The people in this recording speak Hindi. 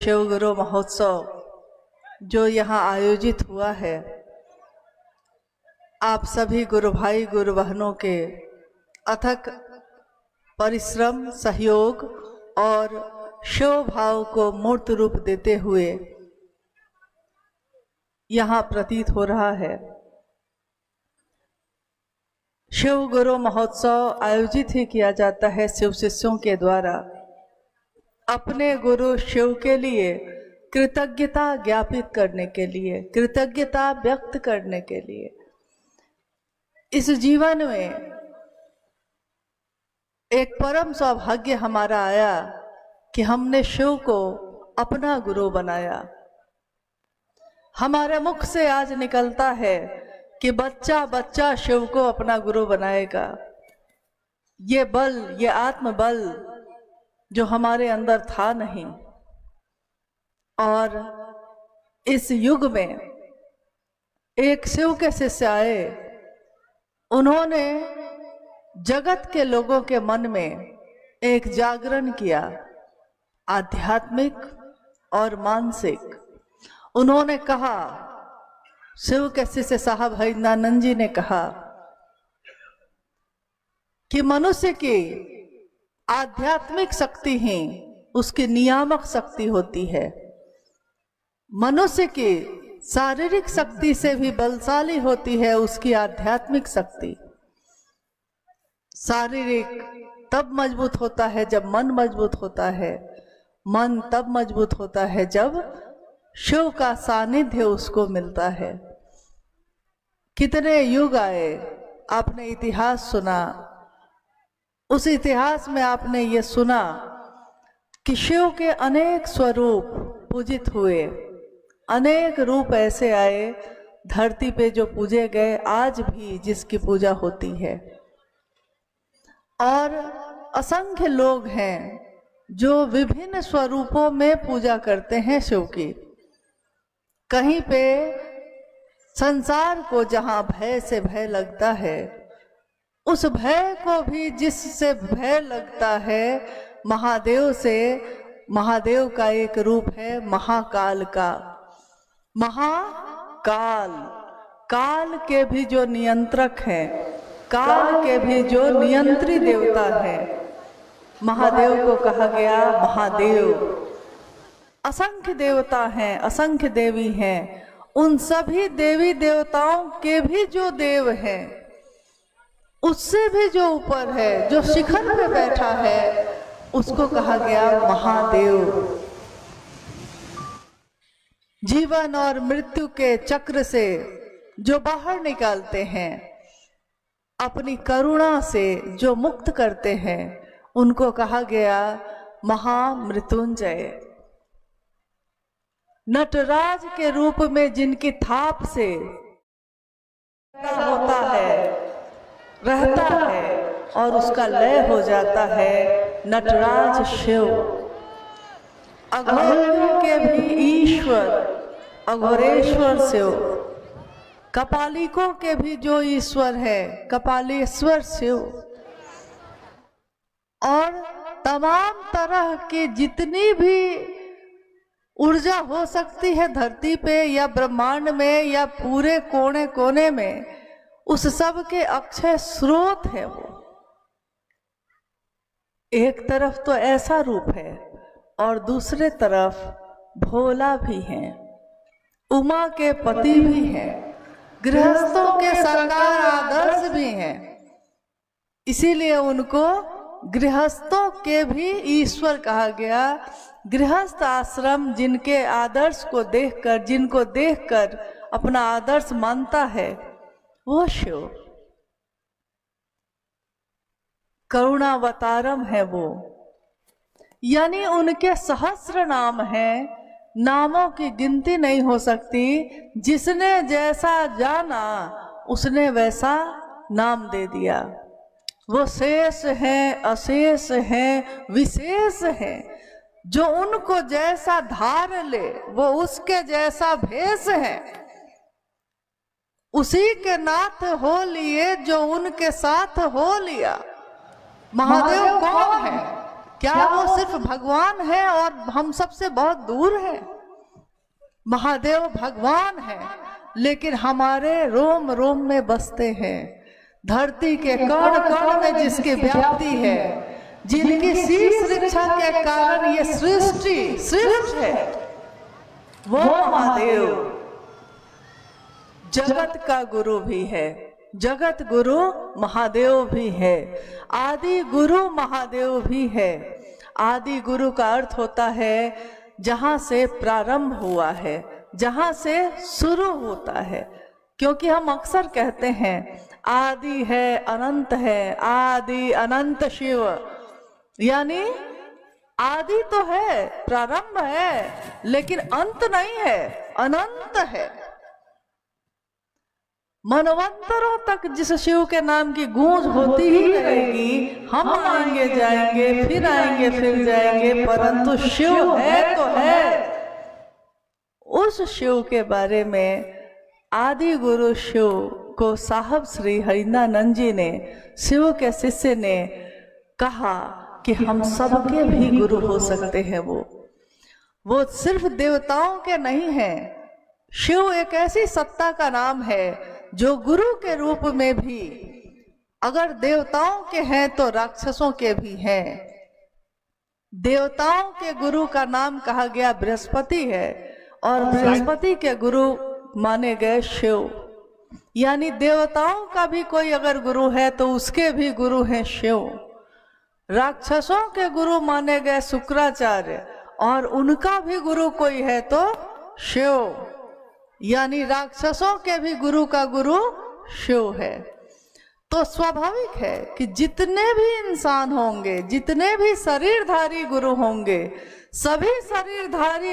शिव गुरु महोत्सव जो यहाँ आयोजित हुआ है, आप सभी गुरु भाई गुरु बहनों के अथक परिश्रम, सहयोग और शिव भाव को मूर्त रूप देते हुए यहाँ प्रतीत हो रहा है। शिव गुरु महोत्सव आयोजित ही किया जाता है शिव शिष्यों के द्वारा अपने गुरु शिव के लिए कृतज्ञता ज्ञापित करने के लिए, कृतज्ञता व्यक्त करने के लिए। इस जीवन में एक परम सौभाग्य हमारा आया कि हमने शिव को अपना गुरु बनाया। हमारे मुख से आज निकलता है कि बच्चा बच्चा शिव को अपना गुरु बनाएगा। ये बल, ये आत्मबल जो हमारे अंदर था नहीं, और इस युग में एक शिव के शिष्य आए, उन्होंने जगत के लोगों के मन में एक जागरण किया, आध्यात्मिक और मानसिक। उन्होंने कहा, शिव के शिष्य साहब हरिनानंद जी ने कहा कि मनुष्य की आध्यात्मिक शक्ति ही उसकी नियामक शक्ति होती है। मनुष्य की शारीरिक शक्ति से भी बलशाली होती है उसकी आध्यात्मिक शक्ति। शारीरिक तब मजबूत होता है जब मन मजबूत होता है, मन तब मजबूत होता है जब शिव का सानिध्य उसको मिलता है। कितने युग आए, आपने इतिहास सुना, उस इतिहास में आपने ये सुना कि शिव के अनेक स्वरूप पूजित हुए, अनेक रूप ऐसे आए धरती पे जो पूजे गए, आज भी जिसकी पूजा होती है। और असंख्य लोग हैं जो विभिन्न स्वरूपों में पूजा करते हैं शिव की। कहीं पे संसार को जहाँ भय से भय लगता है, उस भय को भी जिससे भय लगता है महादेव से, महादेव का एक रूप है महाकाल का। महाकाल, काल के भी जो नियंत्रक हैं, काल के भी जो नियंत्री देवता है, महादेव को कहा गया महादेव। असंख्य देवता हैं, असंख्य देवी हैं, उन सभी देवी देवताओं के भी जो देव हैं, उससे भी जो ऊपर है, जो शिखर पे बैठा है, उसको कहा गया महादेव। जीवन और मृत्यु के चक्र से जो बाहर निकालते हैं, अपनी करुणा से जो मुक्त करते हैं, उनको कहा गया महामृत्युंजय। नटराज के रूप में जिनकी थाप से होता है, रहता है और उसका लय हो जाता है, नटराज शिव। अघोरियों के भी ईश्वर अघोरेश्वर शिव, कपालिकों के भी जो ईश्वर है कपालेश्वर शिव। और तमाम तरह की जितनी भी ऊर्जा हो सकती है धरती पे या ब्रह्मांड में या पूरे कोने कोने में, उस सब के अक्षय स्रोत है वो। एक तरफ तो ऐसा रूप है और दूसरे तरफ भोला भी है, उमा के पति भी हैं, गृहस्थों के सरकार आदर्श भी हैं। इसीलिए उनको गृहस्थों के भी ईश्वर कहा गया। गृहस्थ आश्रम जिनके आदर्श को देखकर, जिनको देखकर अपना आदर्श मानता है, वो शिव करुणावतारम है वो। यानी उनके सहस्र नाम हैं, नामों की गिनती नहीं हो सकती। जिसने जैसा जाना उसने वैसा नाम दे दिया। वो शेष हैं, अशेष हैं, विशेष हैं। जो उनको जैसा धार ले वो उसके जैसा भेष है। उसी के नाथ हो लिए जो उनके साथ हो लिया। महादेव कौन है? क्या वो सिर्फ भगवान है और हम सबसे बहुत दूर है? महादेव भगवान है, लेकिन हमारे रोम रोम में बसते हैं। धरती के कण कण में जिसकी व्याप्ति है, जिनकी शीश रक्षा के कारण ये सृष्टि सृष्ट है, वो महादेव जगत का गुरु भी है। जगत गुरु महादेव भी है, आदि गुरु महादेव भी है। आदि गुरु का अर्थ होता है जहां से प्रारंभ हुआ है, जहां से शुरू होता है। क्योंकि हम अक्सर कहते हैं आदि है, अनंत है, आदि अनंत शिव, यानी आदि तो है, प्रारंभ है, लेकिन अंत नहीं है, अनंत है। मनवंतरों तक जिस शिव के नाम की गूंज होती ही रहेगी। हम आएंगे जाएंगे, फिर आएंगे फिर जाएंगे, परंतु शिव है तो है। उस शिव के बारे में आदि गुरु शिव को साहब श्री हरिनानंद जी ने, शिव के शिष्य ने कहा कि हम सबके भी गुरु हो सकते हैं। वो सिर्फ देवताओं के नहीं हैं। शिव एक ऐसी सत्ता का नाम है जो गुरु के रूप में भी अगर देवताओं के हैं तो राक्षसों के भी हैं। देवताओं के गुरु का नाम कहा गया बृहस्पति है, और बृहस्पति के गुरु माने गए शिव। यानी देवताओं का भी कोई अगर गुरु है तो उसके भी गुरु हैं शिव। राक्षसों के गुरु माने गए शुक्राचार्य, और उनका भी गुरु कोई है तो शिव। यानी राक्षसों के भी गुरु का गुरु शिव है। तो स्वाभाविक है कि जितने भी इंसान होंगे, जितने भी शरीरधारी गुरु होंगे, सभी शरीरधारी